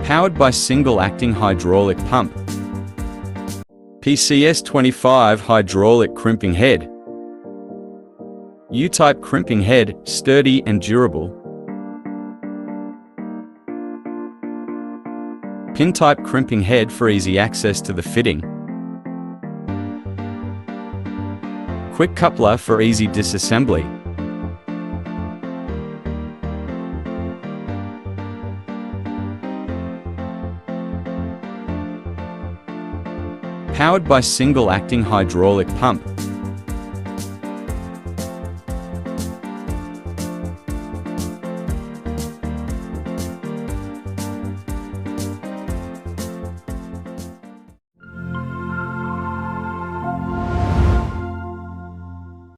Powered by single-acting hydraulic pump. PCS-25 Hydraulic crimping head. U-type crimping head, sturdy and durable. Pin-type crimping head for easy access to the fitting. Quick coupler for easy disassembly. Powered by single-acting hydraulic pump.